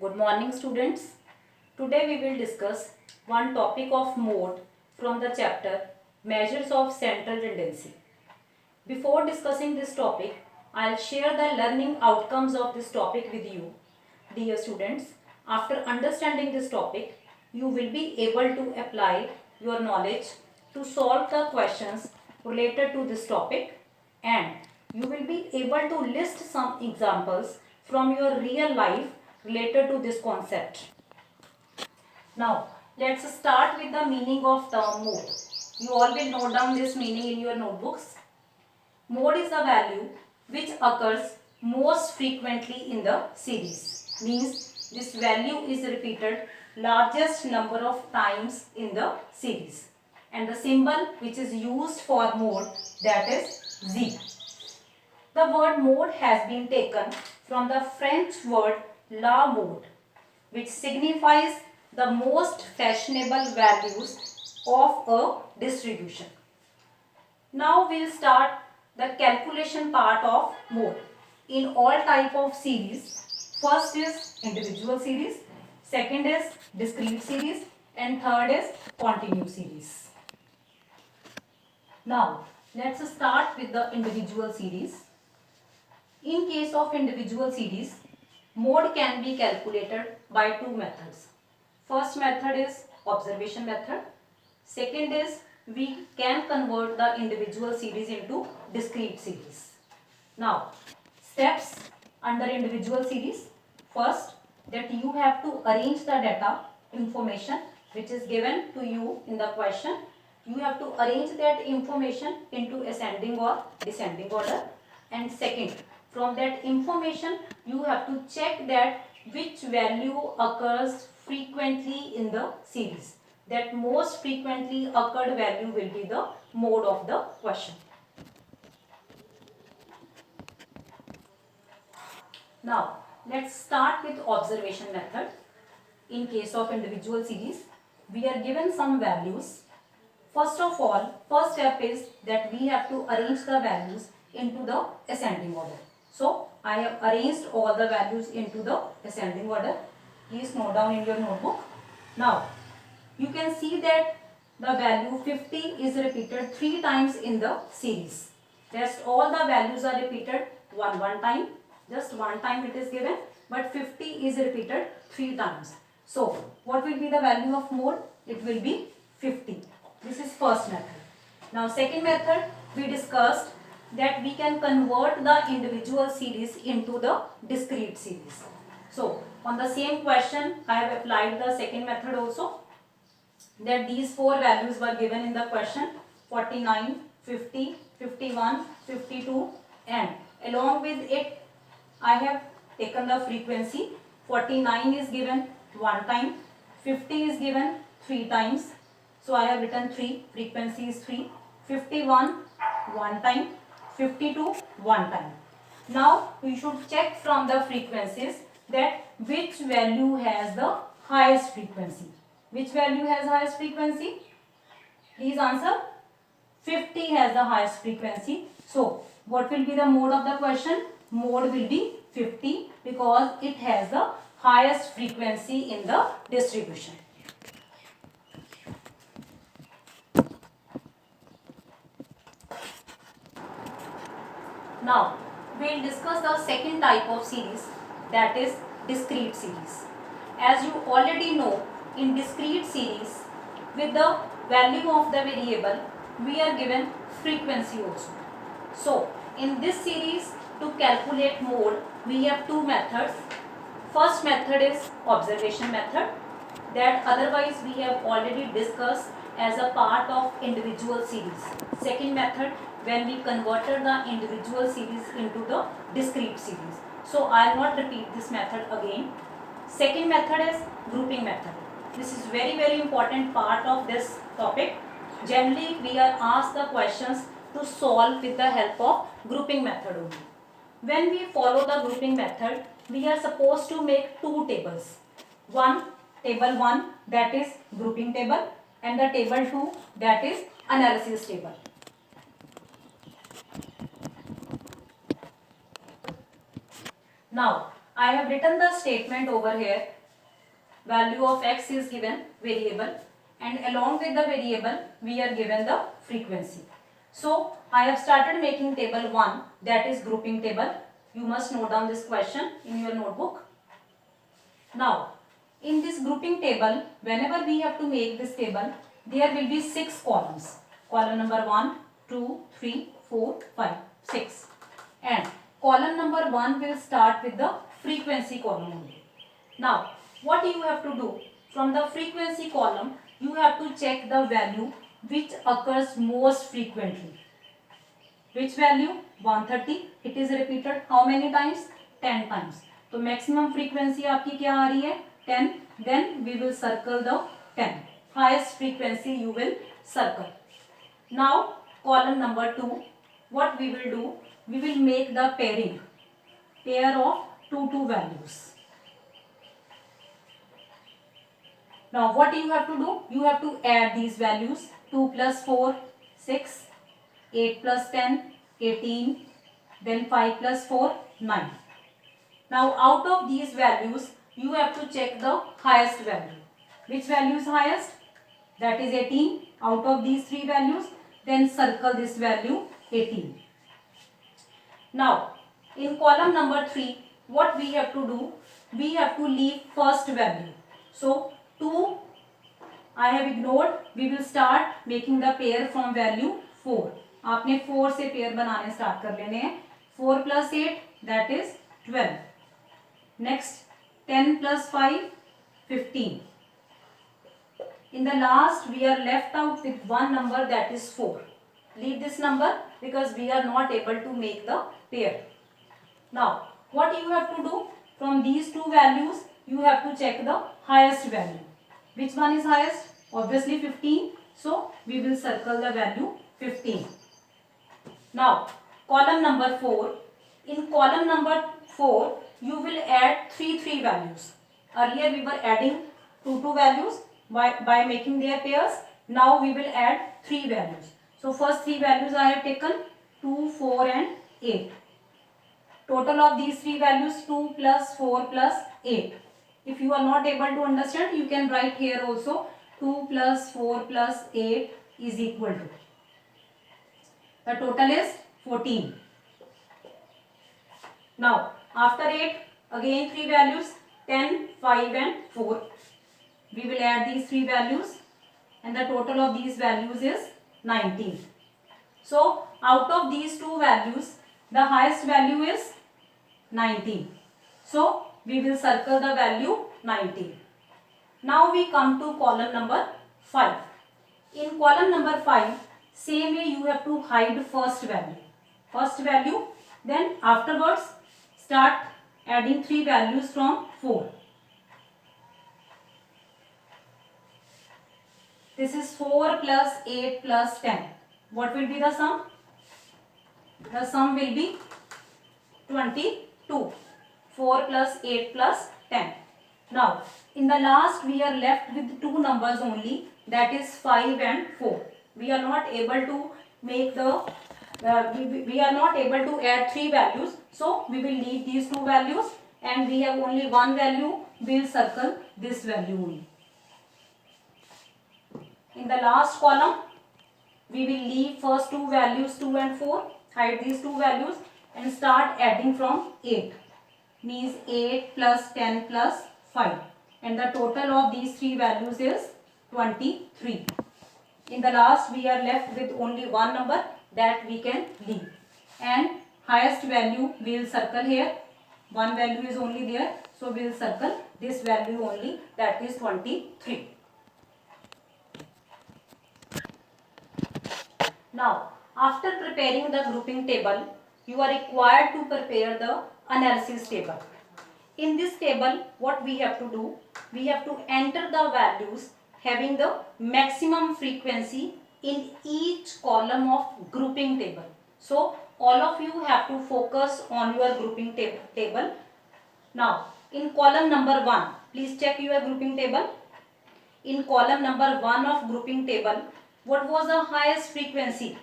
Good morning students. Today we will discuss one topic of mode from the chapter Measures of Central Tendency. Before discussing this topic, I'll share the learning outcomes of this topic with you. Dear students, after understanding this topic, you will be able to apply your knowledge to solve the questions related to this topic, and you will be able to list some examples from your real life related to this concept. Now, let's start with the meaning of term mode. You all will note down this meaning in your notebooks. Mode is a value which occurs most frequently in the series. Means this value is repeated largest number of times in the series. And the symbol which is used for mode, that is Z. The word mode has been taken from the French word la mode, which signifies the most fashionable values of a distribution. Now we'll start the calculation part of mode. In all type of series, first is individual series, second is discrete series, and third is continuous series. Now let's start with the individual series. In case of individual series, mode can be calculated by two methods. First method is observation method. Second is we can convert the individual series into discrete series. Now, steps under individual series. First, that you have to arrange the data information which is given to you in the question. You have to arrange that information into ascending or descending order. And second, from that information you have to check that which value occurs frequently in the series. That most frequently occurred value will be the mode of the question. Now let's start with observation method. In case of individual series, we are given some values. First of all, first step is that we have to arrange the values into the ascending order. So I have arranged all the values into the ascending order. Please note down in your notebook. Now you can see that the value 50 is repeated 3 times in the series. Rest all the values are repeated one time. Just one time it is given, but 50 is repeated 3 times. So what will be the value of mode? It will be 50. This is first method. Now second method, we discussed that we can convert the individual series into the discrete series. So on the same question, I have applied the second method also. That these 4 values were given in the question: 49, 50, 51, 52, and along with it I have taken the frequency. 49 is given 1 time, 50 is given 3 times, so I have written 3, frequency is 3, 51 1 time, 52 1 time. Now we should check from the frequencies that which value has the highest frequency. Which value has highest frequency? Please answer. 50 has the highest frequency. So what will be the mode of the question? Mode will be 50 because it has the highest frequency in the distribution. Now we will discuss the second type of series, that is discrete series. As you already know, in discrete series, with the value of the variable, we are given frequency also. So in this series, to calculate mode, we have two methods. First method is observation method, that otherwise we have already discussed as a part of individual series. Second method, when we converted the individual series into the discrete series. So I will not repeat this method again. Second method is grouping method. This is very important part of this topic. Generally we are asked the questions to solve with the help of grouping method only. When we follow the grouping method, we are supposed to make two tables. Table 1, that is grouping table, and the table 2, that is analysis table. Now I have written the statement over here. Value of x is given variable, and along with the variable we are given the frequency. So I have started making table 1, that is grouping table. You must note down this question in your notebook. Now in this grouping table, whenever we have to make this table, there will be 6 columns. Column number 1, 2, 3, 4, 5, 6. And column number 1 will start with the frequency column only. Now what you have to do, from the frequency column you have to check the value which occurs most frequently. Which value? 130. It is repeated how many times? 10 times. तो maximum frequency आपकी क्या आ रही है? 10. Then we will circle the 10. Highest frequency you will circle. Now column number 2, what we will do? We will make the pairing. Pair of two values. Now what you have to do? You have to add these values. 2 plus 4, 6. 8 plus 10, 18. Then 5 plus 4, 9. Now out of these values, you have to check the highest value. Which value is highest? That is 18. Out of these 3 values, then circle this value 18. Now in column number 3, what we have to do? We have to leave first value. So 2 I have ignored. We will start making the pair from value 4. आपने 4 से pair बनाने start कर लेने हैं. 4 plus 8 that is 12. Next 10 plus 5 15. In the last we are left out with one number, that is 4. Leave this number because we are not able to make the pair. Now what you have to do? From these two values you have to check the highest value. Which one is highest? Obviously 15. So we will circle the value 15. Now column number 4. In column number 4 you will add 3 values. Earlier we were adding 2 values by making their pairs. Now we will add 3 values. So first 3 values I have taken, 2, 4 and 8. Total of these 3 values 2 plus 4 plus 8. If you are not able to understand, you can write here also 2 plus 4 plus 8 is equal to. The total is 14. Now after 8 again 3 values, 10, 5 and 4. We will add these 3 values and the total of these values is 19. So out of these 2 values the highest value is 19. So we will circle the value 19. Now we come to column number 5. In column number 5, same way you have to hide first value. First value, then afterwards start adding 3 values from 4. This is 4 plus 8 plus 10. What will be the sum? The sum will be 22. 4 plus 8 plus 10. Now in the last we are left with 2 numbers only, that is 5 and 4. We are not able to make the we are not able to add 3 values, so we will leave these 2 values and we have only one value. We will circle this value only. In the last column we will leave first 2 values 2 and 4, hide these 2 values and start adding from 8. Means 8 plus 10 plus 5, and the total of these 3 values is 23. In the last we are left with only one number that we can leave, and highest value we will circle here. One value is only there, so we will circle this value only, that is 23. Now after preparing the grouping table, you are required to prepare the analysis table. In this table what we have to do? We have to enter the values having the maximum frequency in each column of grouping table. So all of you have to focus on your grouping table. Now in column number 1, please check your grouping table. In column number 1 of grouping table, what was the highest frequency?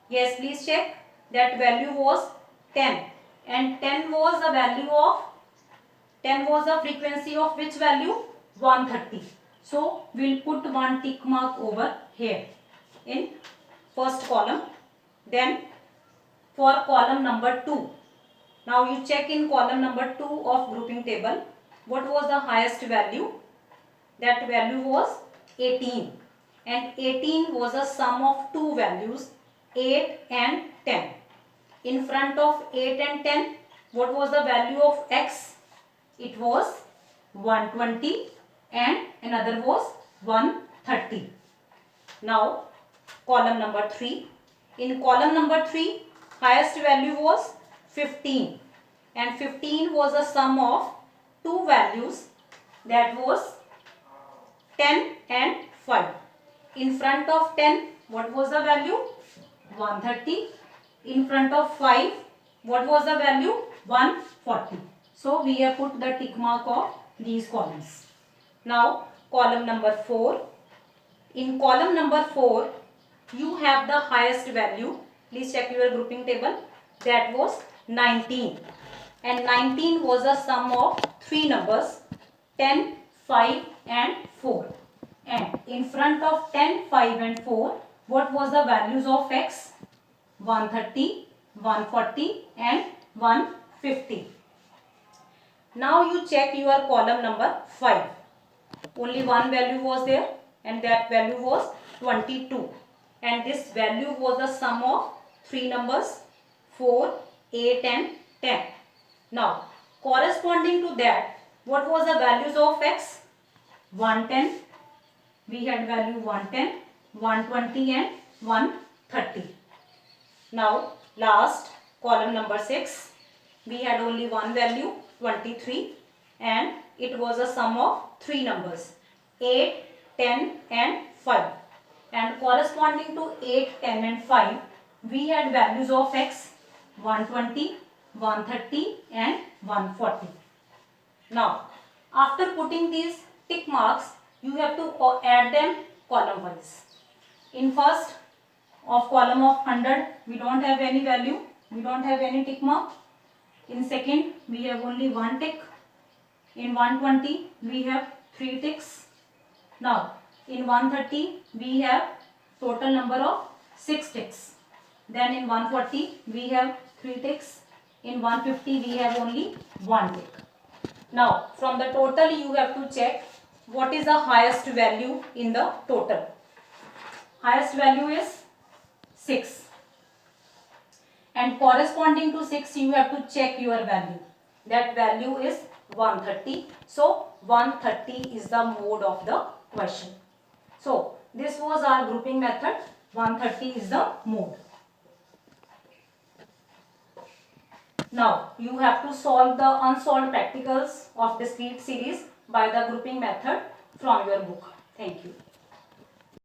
Yes, please check. That value was 10. and 10 was the value of 10 was the frequency of which value? 130. So we'll put one tick mark over here in first column. Then for column number 2, now you check in column number 2 of grouping table, what was the highest value? That value was 18, and 18 was a sum of two values, 8 and 10. In front of 8 and 10, what was the value of x? It was 120 and another was 130. Now column number 3. In column number 3, highest value was 15, and 15 was a sum of two values, that was 10 and 5. In front of 10, what was the value? 130. In front of 5, what was the value? 140. So we have put the tick mark of these columns. Now column number 4. In column number 4, you have the highest value. Please check your grouping table. That was 19. And 19 was a sum of three numbers, 10, 5 and 4. And in front of 10, 5 and 4, what was the values of x? 130, 140 and 150. Now you check your column number 5. Only one value was there, and that value was 22. And this value was the sum of three numbers, 4, 8 and 10. Now corresponding to that, what was the values of x? 110. We had value 110, 120 and 130. Now last, column number 6. We had only one value, 23, and it was a sum of three numbers, 8, 10 and 5. And corresponding to 8, 10 and 5, we had values of x, 120, 130 and 140. Now after putting these tick marks, you have to add them column wise. In first of column of 100, we don't have any value, we don't have any tick mark. In second, we have only one tick. In 120, we have 3 ticks. Now in 130, we have total number of 6 ticks. Then in 140, we have 3 ticks. In 150, we have only 1 tick. Now from the total, you have to check what is the highest value in the total. Highest value is 6. And corresponding to 6, you have to check your value. That value is 130. So 130 is the mode of the question. So this was our grouping method. 130 is the mode. Now you have to solve the unsolved practicals of discrete series by the grouping method from your book. Thank you.